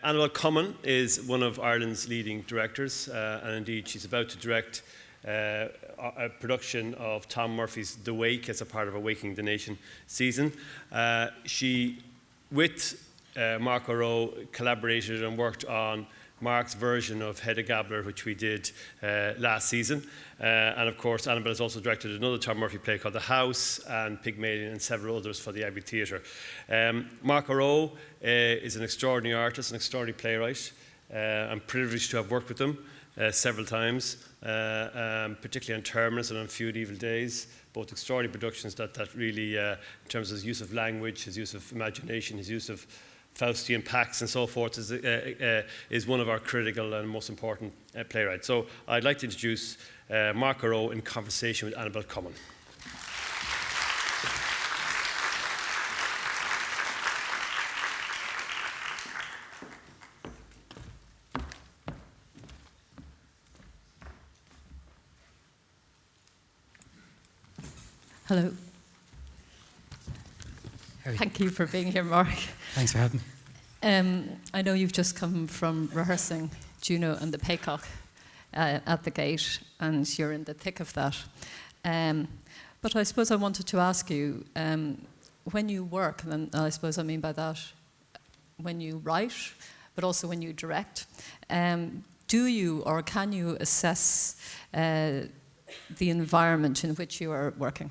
Annabelle Comyn is one of Ireland's leading directors, and indeed she's about to direct a production of Tom Murphy's The Wake as a part of Awakening the Nation season. She, with Mark Rowe, collaborated and worked on Mark's version of Hedda Gabler, which we did last season. And of course, Annabelle has also directed another Tom Murphy play called The House and Pygmalion and several others for the Abbey Theatre. Mark Rowe is an extraordinary artist, an extraordinary playwright. I'm privileged to have worked with him several times, particularly on Terminus and on Feud Evil Days, both extraordinary productions that really, in terms of his use of language, his use of imagination, his use of Faustian pacts and so forth, is one of our critical and most important playwrights. So I'd like to introduce Mark Rowe in conversation with Annabelle Comyn. Hello. Thank you for being here, Mark. Thanks for having me. I know you've just come from rehearsing Juno and the Paycock at the Gate, and you're in the thick of that. But I suppose I wanted to ask you, when you work, and I suppose I mean by that, when you write, but also when you direct, do you or can you assess the environment in which you are working?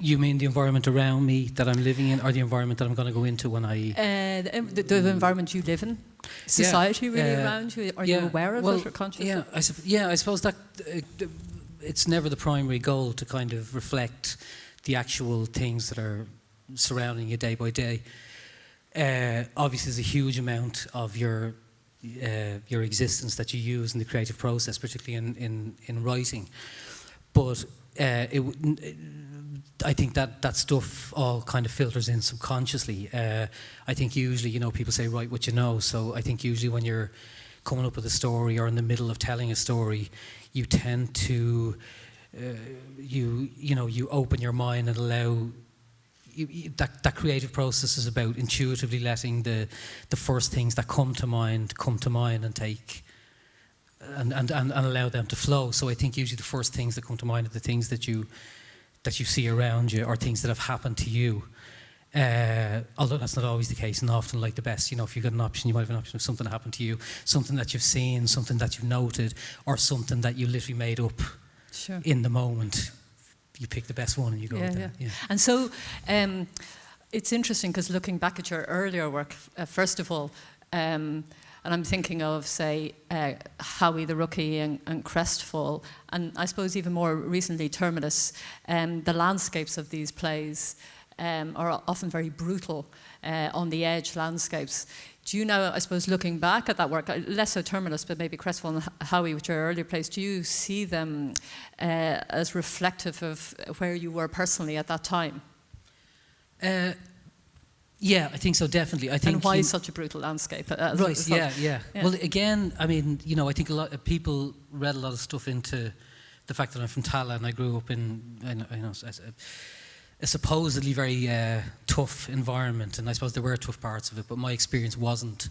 You mean the environment around me that I'm living in, or the environment that I'm going to go into when I... the environment you live in? Society really around you? Are you aware of it or conscious of it? I suppose that it's never the primary goal to kind of reflect the actual things that are surrounding you day by day. Obviously, there's a huge amount of your existence that you use in the creative process, particularly in writing. But I think that stuff all kind of filters in subconsciously. I think usually, people say, write what you know. So I think usually when you're coming up with a story or in the middle of telling a story, you tend to, you open your mind and allow, that creative process is about intuitively letting the first things that come to mind and take, and allow them to flow. So I think usually the first things that come to mind are the things that you see around you or things that have happened to you. Although that's not always the case, and often like the best, if you've got an option, you might have an option of something that happened to you, something that you've seen, something that you've noted, or something that you literally made up in the moment. You pick the best one and you go with that. Yeah. And so it's interesting because looking back at your earlier work, first of all, and I'm thinking of, say, Howie the Rookie and Crestfall, and I suppose even more recently, Terminus. The landscapes of these plays are often very brutal, on the edge landscapes. Do you know, I suppose, looking back at that work, less so Terminus, but maybe Crestfall and Howie, which are earlier plays, do you see them as reflective of where you were personally at that time? Yeah, I think so, definitely. I think. And why such a brutal landscape? Right, yeah. Well, again, I mean, I think a lot of people read a lot of stuff into the fact that I'm from Tala and I grew up in, a supposedly very tough environment, and I suppose there were tough parts of it, but my experience wasn't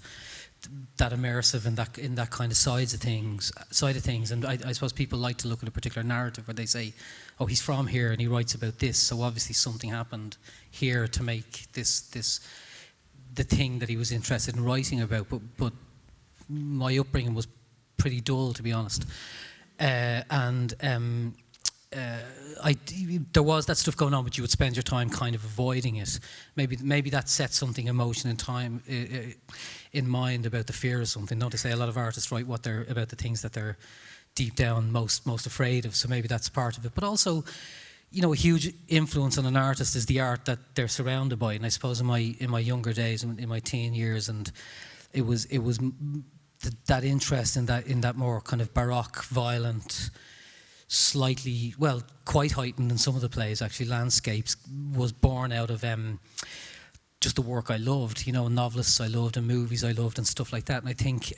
that immersive in that kind of side of things. And I suppose people like to look at a particular narrative where they say, oh, he's from here and he writes about this, so obviously something happened here to make this the thing that he was interested in writing about. But my upbringing was pretty dull, to be honest. There was that stuff going on, but you would spend your time kind of avoiding it. Maybe that set something in motion in time, in mind about the fear of something. Not to say a lot of artists write about the things that they're deep down most afraid of. So maybe that's part of it. But also, a huge influence on an artist is the art that they're surrounded by. And I suppose in my younger days, in my teen years, and it was that interest in that more kind of baroque, violent, slightly, quite heightened in some of the plays, actually, landscapes, was born out of just the work I loved, novelists I loved and movies I loved and stuff like that. And I think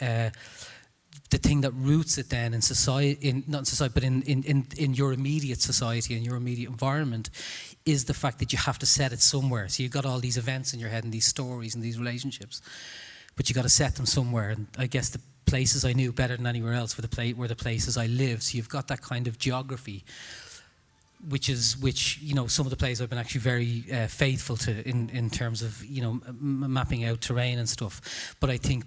the thing that roots it then in society, not in society, but in your immediate society and your immediate environment, is the fact that you have to set it somewhere. So you've got all these events in your head and these stories and these relationships. but you got to set them somewhere. And I guess the places I knew better than anywhere else were the places I lived. So you've got that kind of geography, which you know, some of the plays I've been actually very faithful to in terms of, you know, mapping out terrain and stuff. But I think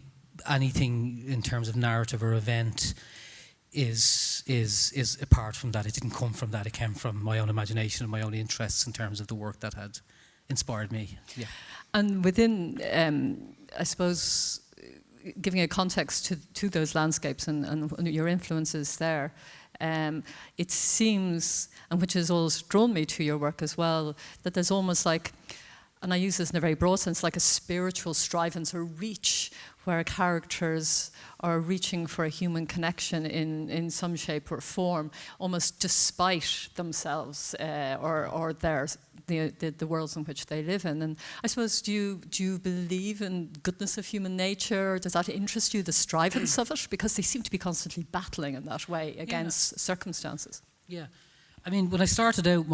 anything in terms of narrative or event is apart from that. It didn't come from that. It came from my own imagination and my own interests in terms of the work that had inspired me. Yeah. And within, I suppose, giving a context to those landscapes and your influences there, it seems, and which has always drawn me to your work as well, that there's almost like, and I use this in a very broad sense, like a spiritual strivance or reach where characters are reaching for a human connection in some shape or form, almost despite themselves or the worlds in which they live in. And I suppose, do you believe in goodness of human nature? Does that interest you, the strivance of it? Because they seem to be constantly battling in that way against circumstances. Yeah. I mean, when I started out,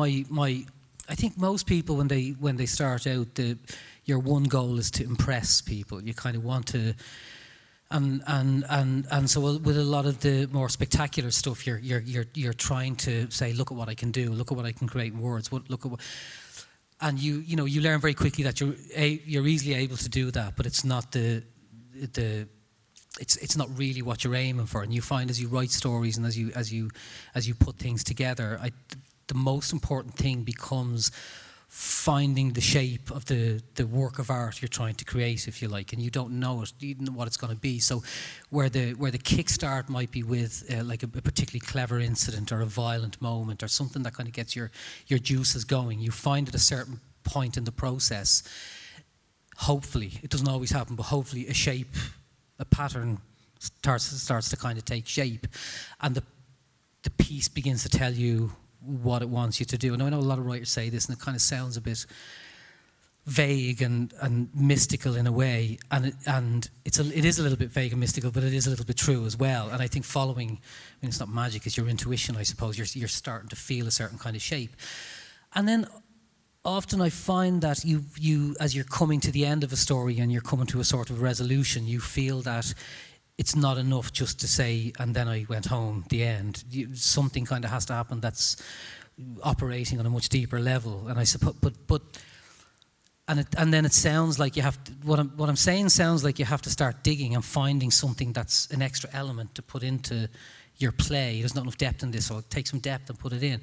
I think most people when they start out, your one goal is to impress people. You kind of want to, and so with a lot of the more spectacular stuff, you're trying to say, look at what I can do, look at what I can create in words, look at what, and you know, you learn very quickly that you're easily able to do that, but it's not it's not really what you're aiming for. And you find as you write stories and as you put things together, the most important thing becomes finding the shape of the work of art you're trying to create, if you like, and you don't know it, you don't know what it's going to be. So where the kickstart might be with like a particularly clever incident or a violent moment or something that kind of gets your juices going, you find at a certain point in the process, hopefully, it doesn't always happen, but hopefully a pattern starts to kind of take shape, and the piece begins to tell you what it wants you to do. And I know a lot of writers say this, and it kind of sounds a bit vague and mystical in a way, and it is a little bit vague and mystical, but it is a little bit true as well. And I think following, I mean, it's not magic, it's your intuition, I suppose. You're starting to feel a certain kind of shape, and then often I find that you as you're coming to the end of a story and you're coming to a sort of resolution, you feel that it's not enough just to say, and then I went home, the end. Something kind of has to happen that's operating on a much deeper level. And I suppose, and then it sounds like you have to, what I'm saying sounds like you have to start digging and finding something that's an extra element to put into your play. There's not enough depth in this, so take some depth and put it in.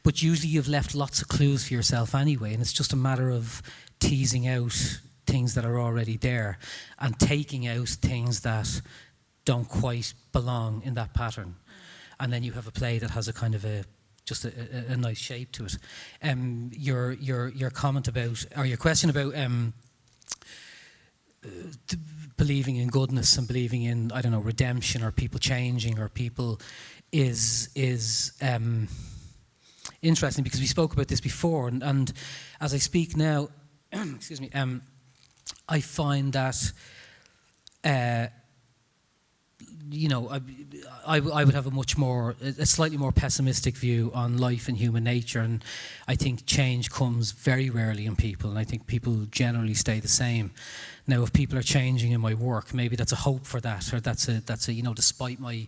But usually you've left lots of clues for yourself anyway, and it's just a matter of teasing out things that are already there and taking out things that don't quite belong in that pattern, and then you have a play that has a kind of a nice shape to it. Your comment about, or your question about believing in goodness and believing in, I don't know, redemption or people changing or people is interesting, because we spoke about this before, and as I speak now, excuse me, I find that. You know, I would have a slightly more pessimistic view on life and human nature, and I think change comes very rarely in people, and I think people generally stay the same. Now, if people are changing in my work, maybe that's a hope for that, or that's a you know, despite my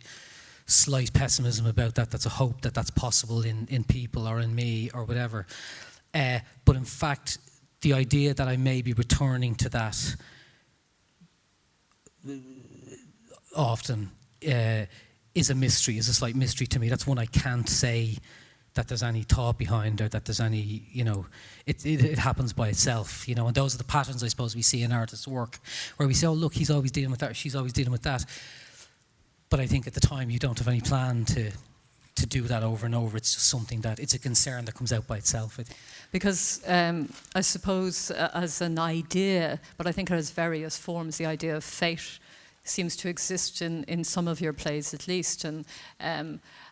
slight pessimism about that, that's a hope that that's possible in people or in me or whatever. But in fact, the idea that I may be returning to that often is a mystery, is a slight mystery to me. That's one I can't say that there's any thought behind, or that there's any, you know, it happens by itself, you know. And those are the patterns, I suppose, we see in artists' work, where we say, oh, look, he's always dealing with that, or she's always dealing with that. But I think at the time you don't have any plan to do that over and over. It's just something that, it's a concern that comes out by itself. Because I suppose as an idea, but I think it has various forms, the idea of fate seems to exist in some of your plays at least, and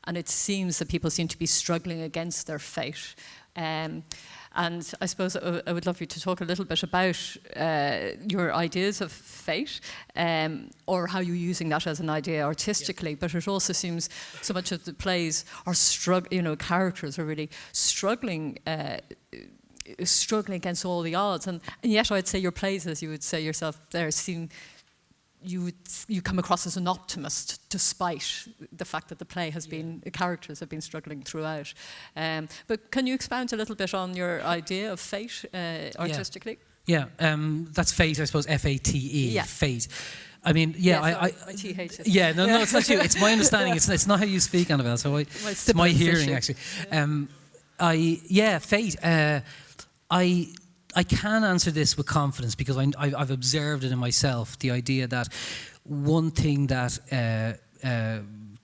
it seems that people seem to be struggling against their fate. And I suppose I would love you to talk a little bit about your ideas of fate, or how you're using that as an idea artistically. Yeah. But it also seems so much of the plays are characters are really struggling against all the odds, and yet I'd say your plays, as you would say yourself there, seem you come across as an optimist, despite the fact that the play has been, the characters have been struggling throughout. But can you expound a little bit on your idea of fate artistically? Yeah, that's fate, I suppose, F-A-T-E, fate. I mean, T-H-S. yeah, no, it's not you. It's my understanding. It's not how you speak, Annabelle. So it's my hearing, actually. Fate. I can answer this with confidence because I've observed it in myself. The idea that one thing that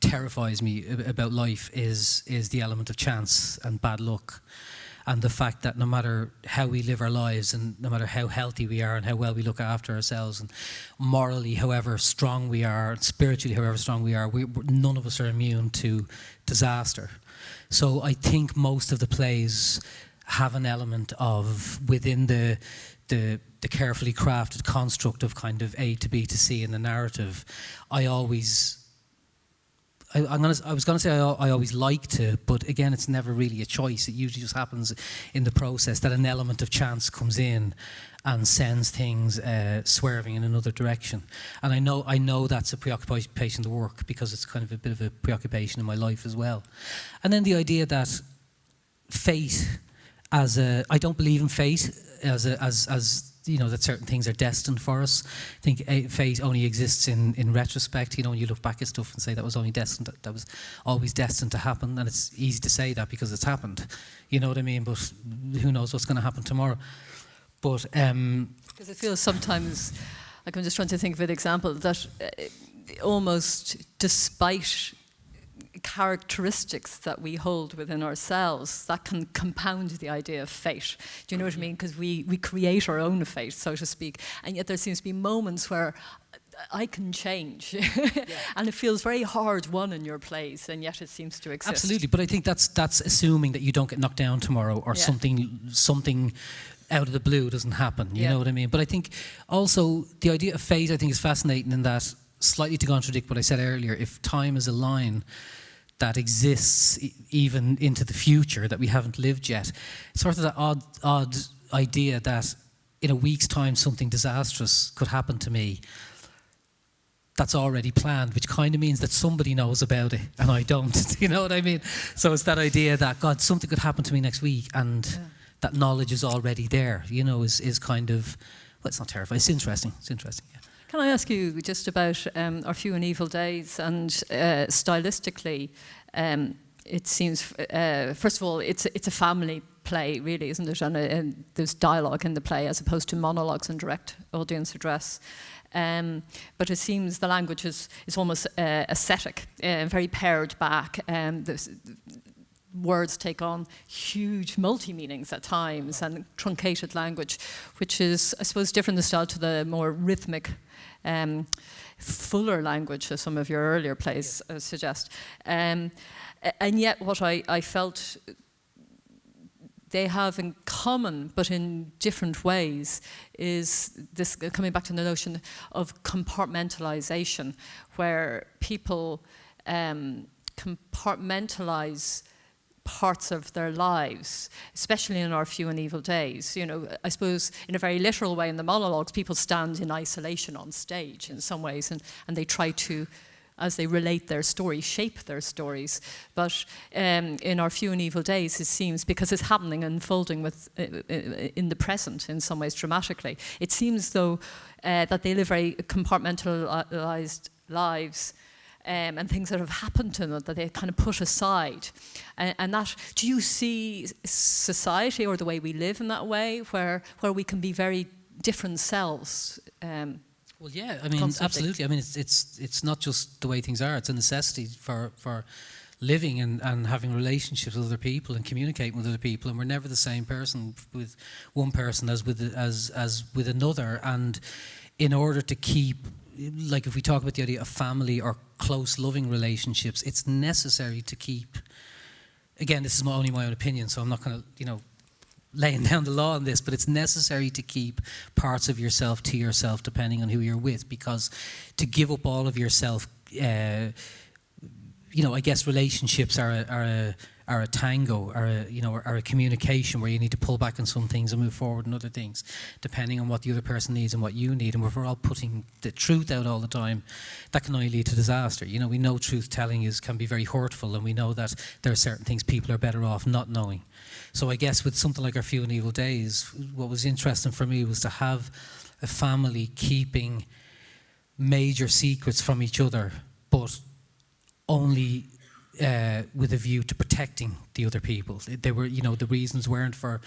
terrifies me about life is the element of chance and bad luck, and the fact that no matter how we live our lives and no matter how healthy we are and how well we look after ourselves and morally however strong we are, spiritually however strong we are, none of us are immune to disaster. So I think most of the plays have an element of, within the carefully crafted construct of kind of A to B to C in the narrative, I was going to say I always like to, but again, it's never really a choice. It usually just happens in the process that an element of chance comes in and sends things swerving in another direction. And I know that's a preoccupation to work, because it's kind of a bit of a preoccupation in my life as well. And then the idea that fate, I don't believe in fate as that certain things are destined for us. I think fate only exists in retrospect. When you look back at stuff and say that was always destined to happen, and it's easy to say that because it's happened. You know what I mean? But who knows what's going to happen tomorrow? But because it feels sometimes, like, I'm just trying to think of an example that almost despite characteristics that we hold within ourselves, that can compound the idea of fate. Do you know what I mean? Because we create our own fate, so to speak. And yet there seems to be moments where I can change. And it feels very hard won in your plays, and yet it seems to exist. Absolutely, but I think that's assuming that you don't get knocked down tomorrow, or something out of the blue doesn't happen. You know what I mean? But I think also the idea of fate, I think, is fascinating in that, slightly to contradict what I said earlier, if time is a line that exists even into the future that we haven't lived yet, it's sort of that odd idea that in a week's time something disastrous could happen to me that's already planned, which kind of means that somebody knows about it and I don't. You know what I mean? So it's that idea that, God, something could happen to me next week, and that knowledge is already there, is kind of, well, it's not terrifying, it's interesting, yeah. Can I ask you just about Our Few and Evil Days, and stylistically, it seems, first of all, it's a family play, really, isn't it? And there's dialogue in the play as opposed to monologues and direct audience address. But it seems the language is almost ascetic, very pared back. Words take on huge multi-meanings at times, and truncated language, which is, I suppose, different in style to the more rhythmic, fuller language as some of your earlier plays suggest. And yet what I felt they have in common, but in different ways, is this, coming back to the notion of compartmentalization, where people compartmentalize parts of their lives, especially in Our Few and Evil Days. I suppose in a very literal way in the monologues, people stand in isolation on stage in some ways, and they try to, as they relate their stories, shape their stories. But in Our Few and Evil Days, it seems, because it's happening, unfolding in the present in some ways dramatically, it seems though that they live very compartmentalized lives, and things that have happened to them that they kind of put aside. And that, do you see society or the way we live in that way, where we can be very different selves? Well, yeah, I mean, constantly. Absolutely. I mean, it's not just the way things are. It's a necessity for living and having relationships with other people and communicating with other people. And we're never the same person with one person as with another. And in order to keep, like, if we talk about the idea of family or close, loving relationships, it's necessary to keep. Again, this is only my own opinion, so I'm not going to, laying down the law on this, but it's necessary to keep parts of yourself to yourself, depending on who you're with, because to give up all of yourself, I guess relationships are are a tango, are a communication where you need to pull back on some things and move forward on other things, depending on what the other person needs and what you need. And if we're all putting the truth out all the time, that can only lead to disaster. You know, we know truth telling can be very hurtful, and we know that there are certain things people are better off not knowing. So I guess with something like Our Few and Evil Days, what was interesting for me was to have a family keeping major secrets from each other, but only with a view to protecting the other people. They were, the reasons weren't for,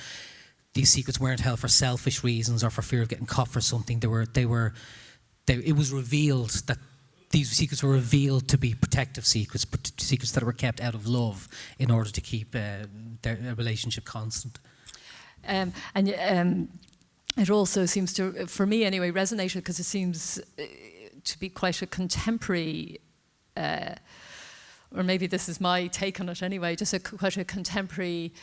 these secrets weren't held for selfish reasons or for fear of getting caught for something. It was revealed that these secrets were revealed to be protective secrets, secrets that were kept out of love in order to keep their relationship constant. It also seems to, for me anyway, resonated because it seems to be quite a contemporary, or maybe this is my take on it anyway, just quite a contemporary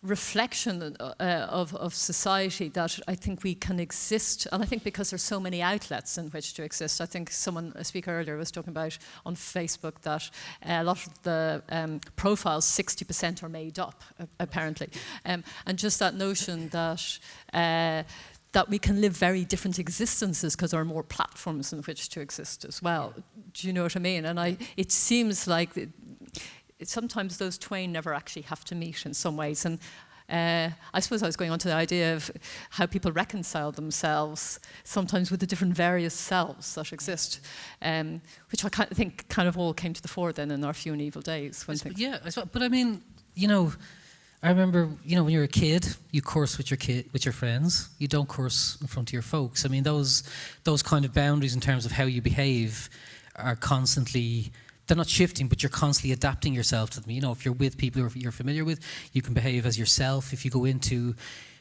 reflection of society, that I think we can exist, and I think because there's so many outlets in which to exist. I think a speaker earlier was talking about on Facebook that a lot of the profiles, 60% are made up, apparently, and just that notion that we can live very different existences because there are more platforms in which to exist as well. Do you know what I mean? And it seems like sometimes those twain never actually have to meet in some ways. And I suppose I was going on to the idea of how people reconcile themselves sometimes with the different various selves that exist, which I think kind of all came to the fore then in Our Few and Evil Days. But I mean, I remember, when you're a kid, you curse with your friends. You don't curse in front of your folks. I mean, those kind of boundaries in terms of how you behave are constantly, they're not shifting, but you're constantly adapting yourself to them. If you're with people you're familiar with, you can behave as yourself. If you go into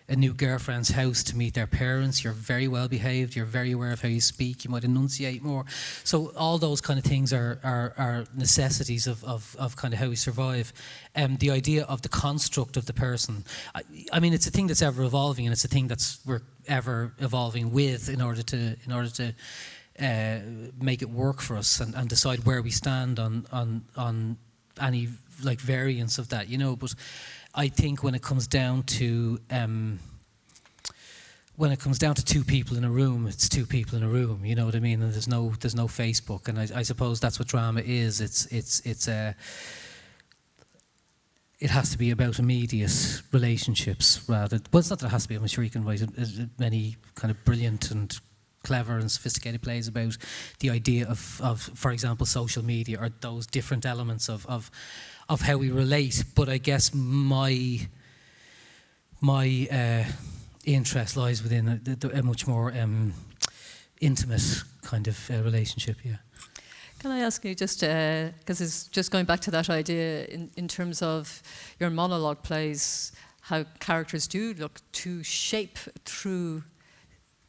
a new girlfriend's house to meet their parents, you're very well behaved, you're very aware of how you speak, you might enunciate more. So all those kind of things are necessities of kind of how we survive. The idea of the construct of the person, I mean, it's a thing that's ever evolving, and it's a thing we're ever evolving with in order to make it work for us and decide where we stand on any like variance of that, But I think when it comes down to two people in a room, it's two people in a room. You know what I mean? And there's no Facebook, and I suppose that's what drama is. It has to be about immediate relationships rather. Well, it's not that it has to be. I'm sure you can write many kind of brilliant and clever and sophisticated plays about the idea of, for example, social media or those different elements of how we relate. But I guess my interest lies within a much more intimate kind of relationship. Yeah. Can I ask you just, because it's just going back to that idea in terms of your monologue plays, how characters do look to shape through.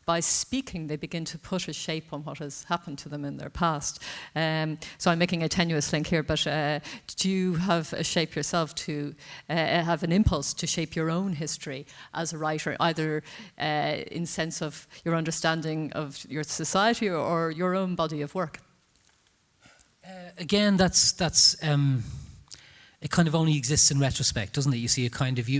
By speaking, they begin to put a shape on what has happened to them in their past. So I'm making a tenuous link here, but do you have a shape yourself to have an impulse to shape your own history as a writer, either in sense of your understanding of your society or your own body of work? Again, that's it kind of only exists in retrospect, doesn't it? You see a kind of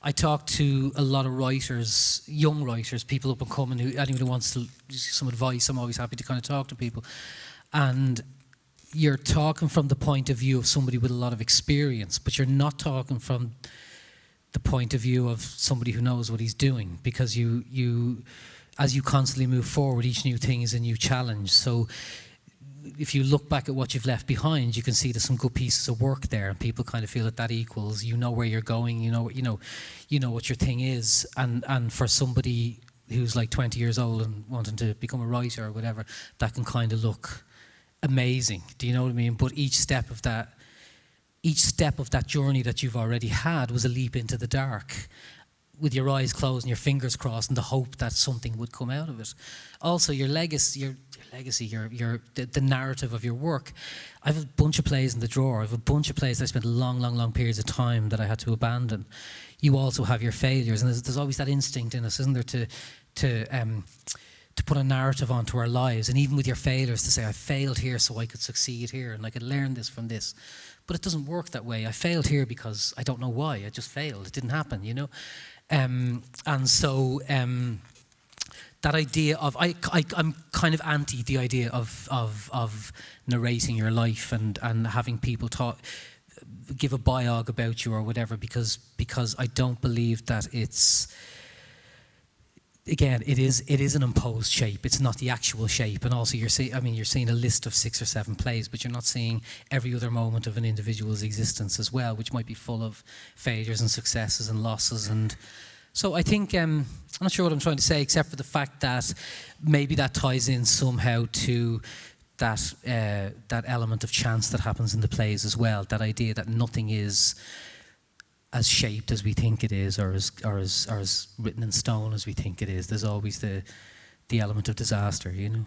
I talk to a lot of writers, young writers, people up and coming, anyone who wants some advice. I'm always happy to kind of talk to people. And you're talking from the point of view of somebody with a lot of experience, but you're not talking from the point of view of somebody who knows what he's doing, because as you constantly move forward, each new thing is a new challenge. So if you look back at what you've left behind, you can see there's some good pieces of work there, and people kind of feel that equals. You know where you're going. You know what your thing is. And for somebody who's like 20 years old and wanting to become a writer or whatever, that can kind of look amazing. Do you know what I mean? But each step of that journey that you've already had was a leap into the dark, with your eyes closed and your fingers crossed, and the hope that something would come out of it. Also, your legacy, the narrative of your work. I have a bunch of plays in the drawer. I have a bunch of plays that I spent long periods of time that I had to abandon. You also have your failures, and there's always that instinct in us, isn't there, to put a narrative onto our lives, and even with your failures, to say I failed here so I could succeed here, and I could learn this from this. But it doesn't work that way. I failed here because I don't know why. I just failed. It didn't happen, you know. And so that idea of I'm kind of anti the idea of narrating your life and having people give a biog about you or whatever, because I don't believe that it's. Again, it is an imposed shape. It's not the actual shape, and also you're seeing a list of 6 or 7 plays, but you're not seeing every other moment of an individual's existence as well, which might be full of failures and successes and losses. And so I think I'm not sure what I'm trying to say, except for the fact that maybe that ties in somehow to that element of chance that happens in the plays as well. That idea that nothing is as shaped as we think it is, or as written in stone as we think it is. There's always the element of disaster, you know.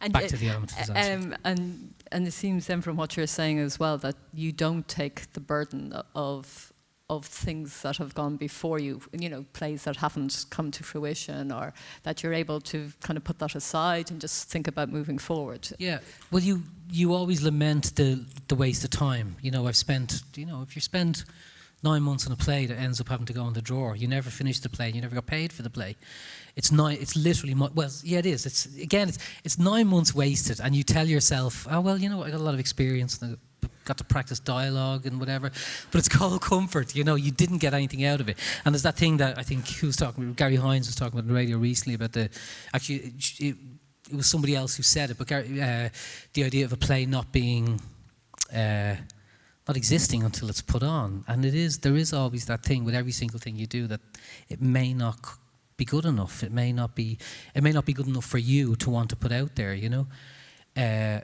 And back to the element of disaster. And it seems then from what you're saying as well that you don't take the burden of things that have gone before you, you know, plays that haven't come to fruition, or that you're able to kind of put that aside and just think about moving forward. Yeah. Well, you always lament the waste of time. You know, if you spend 9 months on a play that ends up having to go in the drawer, you never finish the play, you never got paid for the play. It's literally, it is. It's 9 months wasted, and you tell yourself, oh, well, you know, I got a lot of experience, and I got to practice dialogue and whatever, but it's called comfort, you know, you didn't get anything out of it. And there's that thing that I think, Gary Hines was talking about on the radio recently about it was somebody else who said it, but the idea of a play not being, not existing until it's put on. And there is always that thing with every single thing you do, that it may not be good enough. It may not be good enough for you to want to put out there, you know. Can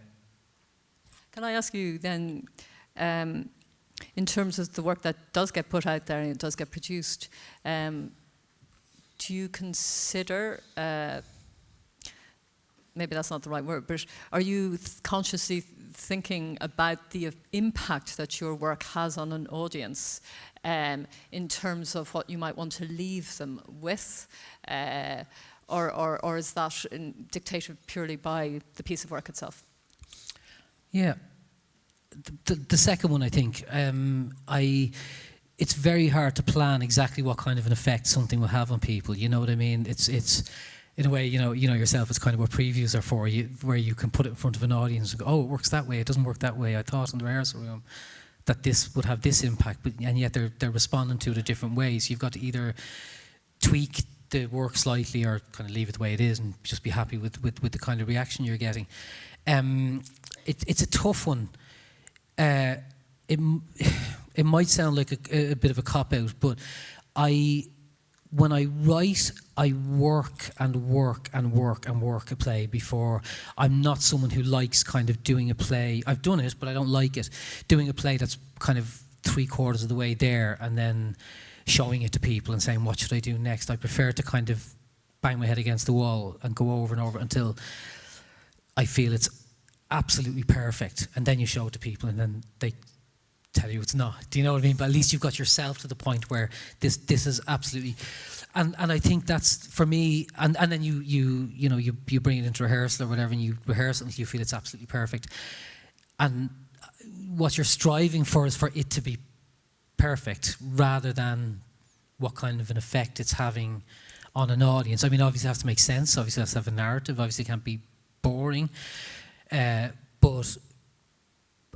I ask you then, in terms of the work that does get put out there and it does get produced, do you consider, maybe that's not the right word, but are you consciously thinking about the impact that your work has on an audience, in terms of what you might want to leave them with, or is that dictated purely by the piece of work itself? Yeah, the second one, I think. It's very hard to plan exactly what kind of an effect something will have on people. You know what I mean? It's in a way, you know yourself. It's kind of what previews are for, where you can put it in front of an audience and go, "Oh, it works that way. It doesn't work that way. I thought in the rehearsal room that this would have this impact," and yet they're responding to it in different ways. You've got to either tweak the work slightly, or kind of leave it the way it is and just be happy with the kind of reaction you're getting. It's a tough one. It might sound like a bit of a cop-out, but when I write, I work and work and work and work a play before. I'm not someone who likes kind of doing a play. I've done it, but I don't like it. Doing a play that's kind of 3/4 of the way there and then showing it to people and saying, what should I do next? I prefer to kind of bang my head against the wall and go over and over until I feel it's absolutely perfect. And then you show it to people and then they tell you it's not. Do you know what I mean? But at least you've got yourself to the point where this is absolutely, and I think that's for me. And then you bring it into rehearsal or whatever, and you rehearse it until you feel it's absolutely perfect. And what you're striving for is for it to be perfect, rather than what kind of an effect it's having on an audience. I mean, obviously it has to make sense. Obviously it has to have a narrative. Obviously it can't be boring. But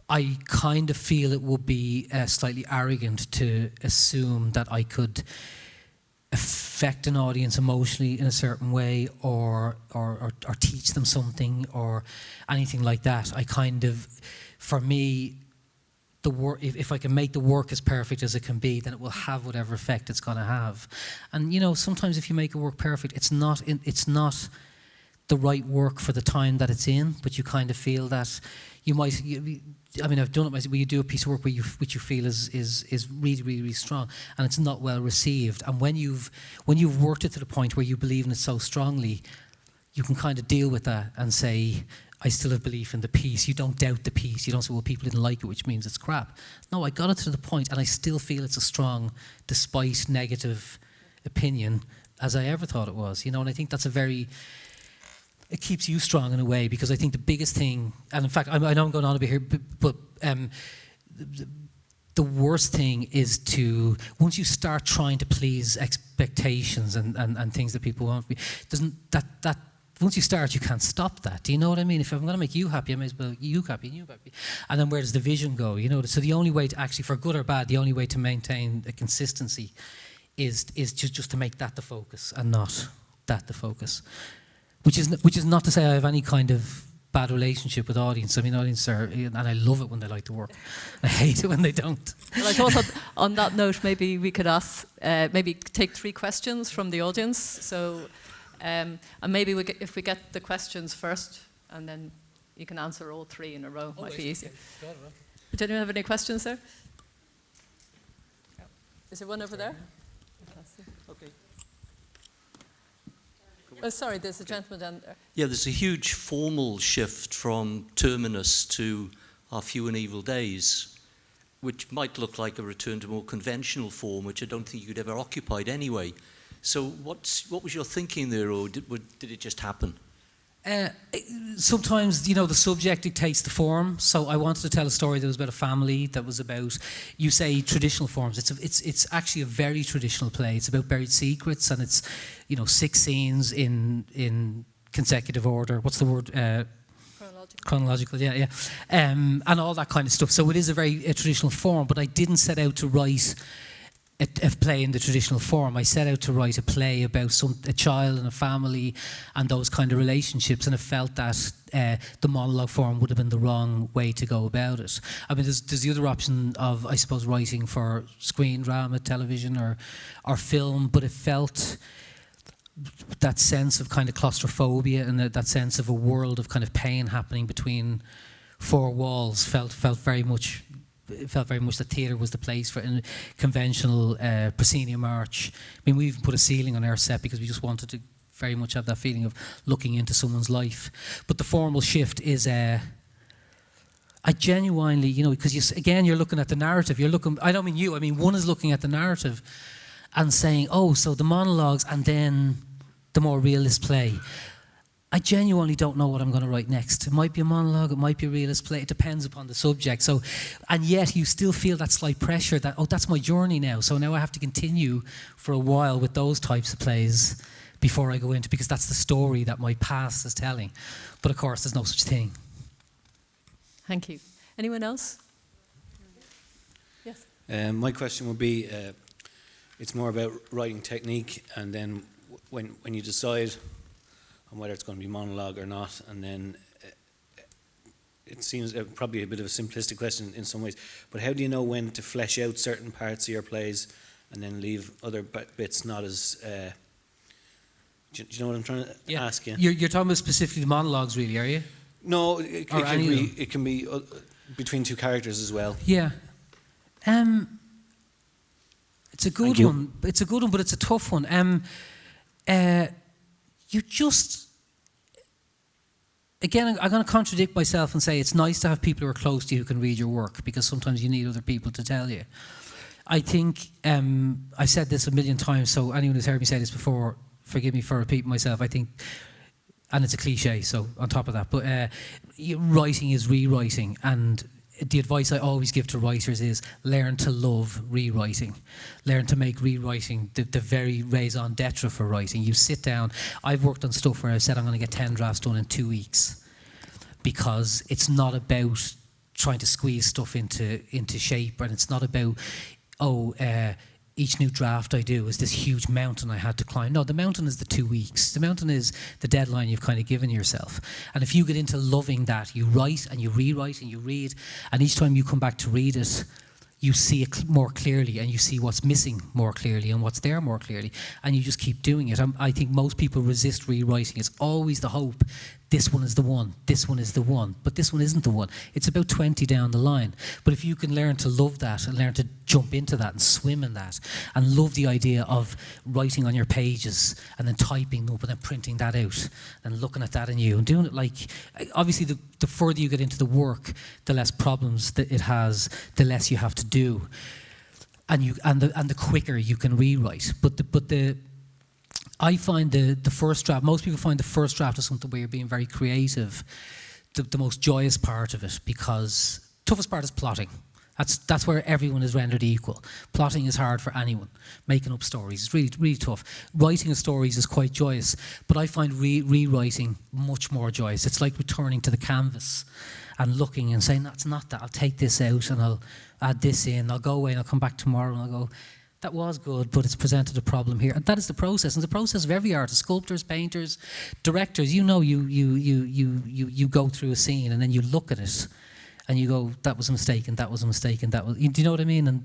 I kind of feel it would be slightly arrogant to assume that I could affect an audience emotionally in a certain way, or teach them something or anything like that. I kind of, for me, the work, if I can make the work as perfect as it can be, then it will have whatever effect it's going to have. And sometimes if you make a work perfect, it's not the right work for the time that it's in, but you kind of feel that you might. I mean, I've done it myself, where you do a piece of work which you feel is really, really, really strong, and it's not well received. And when you've worked it to the point where you believe in it so strongly, you can kind of deal with that and say, I still have belief in the piece. You don't doubt the piece. You don't say, well, people didn't like it, which means it's crap. No, I got it to the point, and I still feel it's as strong, despite negative opinion, as I ever thought it was. And I think that's a very it keeps you strong in a way, because I think the biggest thing, and in fact, I know I'm going on a bit here, but the worst thing is to, once you start trying to please expectations and things that people want, doesn't that once you start, you can't stop that. Do you know what I mean? If I'm going to make you happy, I may as well make you happy and you happy. And then where does the vision go? You know, so the only way to actually, for good or bad, the only way to maintain a consistency is just to make that the focus and not that the focus. Which is not to say I have any kind of bad relationship with audience. I mean, audience are, and I love it when they like the work. I hate it when they don't. Well, I thought on that note, maybe we could ask, maybe take 3 questions from the audience. So, and maybe if we get the questions first, and then you can answer all 3 in a row. Might be easier. Okay. Did anyone have any questions there? Is there one over there? Okay. Oh, sorry, there's a gentleman down there. Yeah, there's a huge formal shift from Terminus to Our Few and Evil Days, which might look like a return to more conventional form, which I don't think you'd ever occupied anyway. So what was your thinking there, or did it just happen? Sometimes, you know, the subject dictates the form. So I wanted to tell a story that was about a family, that was about, you say traditional forms. It's actually a very traditional play. It's about buried secrets, and it's, you know, 6 scenes in consecutive order. What's the word? Chronological, yeah. And all that kind of stuff. So it is a very traditional form, but I didn't set out to write a play in the traditional form. I set out to write a play about a child and a family and those kind of relationships, and I felt that the monologue form would have been the wrong way to go about it. I mean, there's the other option of, I suppose, writing for screen, drama, television, or film, but it felt that sense of kind of claustrophobia and that sense of a world of kind of pain happening between 4 walls felt very much. It felt very much that theatre was the place for a conventional proscenium arch. I mean, we even put a ceiling on our set because we just wanted to very much have that feeling of looking into someone's life. But the formal shift is, I genuinely, you know, because you're looking at the narrative. I don't mean you, I mean one is looking at the narrative and saying, oh, so the monologues and then the more realist play. I genuinely don't know what I'm going to write next. It might be a monologue, it might be a realist play, it depends upon the subject. So, and yet you still feel that slight pressure that, oh, that's my journey now, so now I have to continue for a while with those types of plays before I go into, because that's the story that my past is telling. But of course, there's no such thing. Thank you. Anyone else? Yes. My question would be, it's more about writing technique, and then when you decide on whether it's going to be monologue or not, and then it seems probably a bit of a simplistic question in some ways, but how do you know when to flesh out certain parts of your plays and then leave other bits not as... do you know what I'm trying to ask you? You're talking about specifically the monologues, really, are you? No, it can be between 2 characters as well. Yeah. It's a good one. It's a good one, but it's a tough one. You just, again, I'm going to contradict myself and say it's nice to have people who are close to you who can read your work, because sometimes you need other people to tell you. I think, I've said this a million times, so anyone who's heard me say this before, forgive me for repeating myself, I think, and it's a cliche, so on top of that, but writing is rewriting, and the advice I always give to writers is learn to love rewriting. Learn to make rewriting the very raison d'etre for writing. You sit down. I've worked on stuff where I've said I'm going to get 10 drafts done in 2 weeks, because it's not about trying to squeeze stuff into shape, and it's not about, each new draft I do is this huge mountain I had to climb. No, the mountain is the 2 weeks. The mountain is the deadline you've kind of given yourself. And if you get into loving that, you write and you rewrite and you read, and each time you come back to read it, you see it more clearly, and you see what's missing more clearly and what's there more clearly, and you just keep doing it. I think most people resist rewriting. It's always the hope, this one is the one, this one is the one, but this one isn't the one. It's about 20 down the line. But if you can learn to love that and learn to jump into that and swim in that and love the idea of writing on your pages and then typing up and then printing that out and looking at that in you and doing it, like, obviously the further you get into the work, the less problems that it has, the less you have to do, and the quicker you can rewrite. But I find the first draft, most people find the first draft of something where you're being very creative, the most joyous part of it, because toughest part is plotting. That's where everyone is rendered equal. Plotting is hard for anyone. Making up stories is really, really tough. Writing of stories is quite joyous, but I find rewriting much more joyous. It's like returning to the canvas and looking and saying, that's not that, I'll take this out and I'll add this in, I'll go away and I'll come back tomorrow and I'll go, that was good, but it's presented a problem here. And that is the process. And the process of every artist, sculptors, painters, directors, you go through a scene and then you look at it and you go, that was a mistake, and that was a mistake, and that was, do you know what I mean? And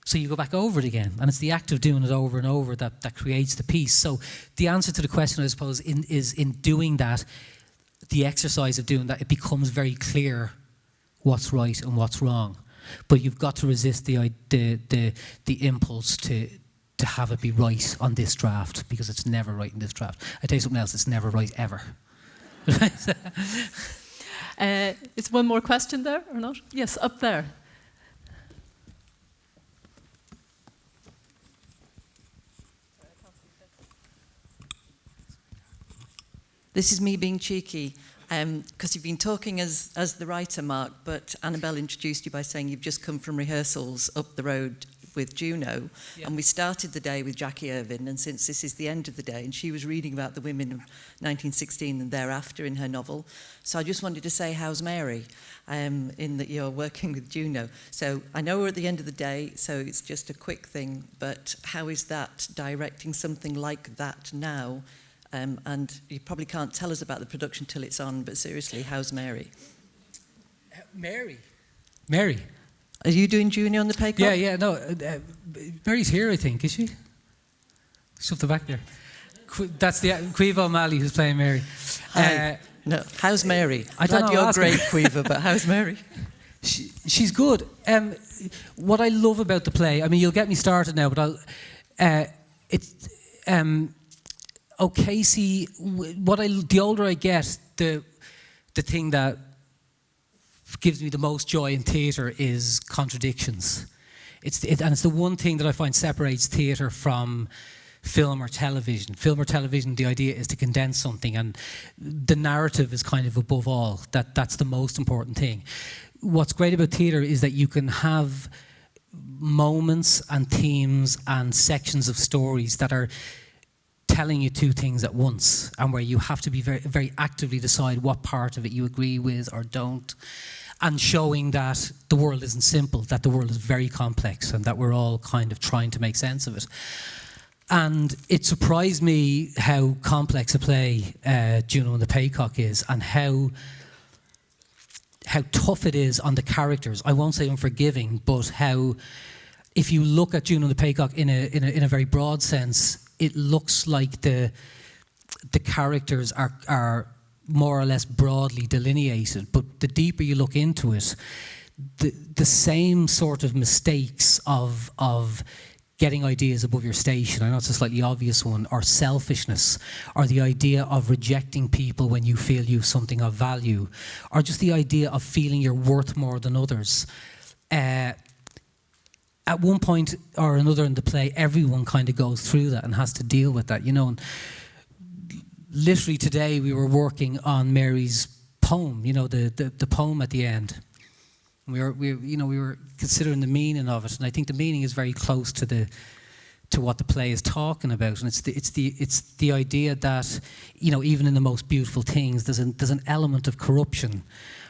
so you go back over it again. And it's the act of doing it over and over that creates the piece. So the answer to the question, I suppose, is in doing that, the exercise of doing that, it becomes very clear what's right and what's wrong. But you've got to resist the impulse to have it be right on this draft, because it's never right in this draft. I tell you something else, it's never right ever. Is one more question there or not? Yes, up there. This is me being cheeky, because you've been talking as the writer, Mark, but Annabelle introduced you by saying you've just come from rehearsals up the road with Juno, and we started the day with Jackie Irvine, and since this is the end of the day, and she was reading about the women of 1916 and thereafter in her novel, so I just wanted to say, how's Mary, in that you're working with Juno. So I know we're at the end of the day, so it's just a quick thing, but how is that directing something like that now? And you probably can't tell us about the production till it's on, but seriously, how's Mary? Mary. Are you doing Junior on the Paycock? Yeah, no. Mary's here, I think, is she? She's up the back there. That's the Quiva O'Malley who's playing Mary. No, how's Mary? I don't know. You're great, Quiva, but how's Mary? She's good. What I love about the play, I mean, you'll get me started now, but Casey, the older I get, the thing that gives me the most joy in theatre is contradictions. It's the one thing that I find separates theatre from film or television. Film or television, the idea is to condense something, and the narrative is kind of above all. That's the most important thing. What's great about theatre is that you can have moments and themes and sections of stories that are telling you two things at once, and where you have to be very, very actively decide what part of it you agree with or don't, and showing that the world isn't simple, that the world is very complex, and that we're all kind of trying to make sense of it. And it surprised me how complex a play Juno and the Paycock is, and how tough it is on the characters. I won't say unforgiving, but how, if you look at Juno and the Paycock in a very broad sense, it looks like the characters are more or less broadly delineated, but the deeper you look into it, the same sort of mistakes of getting ideas above your station, I know it's a slightly obvious one, or selfishness, or the idea of rejecting people when you feel you have something of value, or just the idea of feeling you're worth more than others. At one point or another in the play, everyone kind of goes through that and has to deal with that, you know. And literally today we were working on Mary's poem, you know, the poem at the end. We were considering the meaning of it, and I think the meaning is very close to what the play is talking about, and it's the idea that, you know, even in the most beautiful things, there's an element of corruption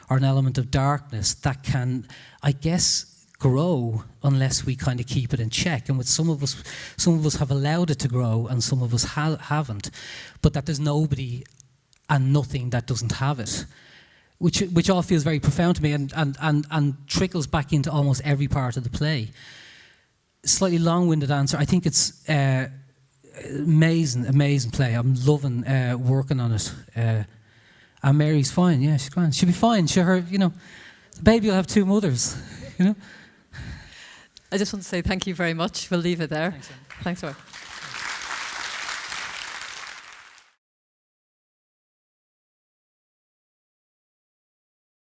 or an element of darkness that can, I guess, grow unless we kind of keep it in check. And with some of us have allowed it to grow, and some of us haven't. But that there's nobody and nothing that doesn't have it, which all feels very profound to me, and trickles back into almost every part of the play. Slightly long-winded answer. I think it's amazing play. I'm loving working on it. And Mary's fine. Yeah, she's grand. She'll be fine. The baby will have two mothers. You know. I just want to say thank you very much. We'll leave it there. Thanks, Thanks, Mark.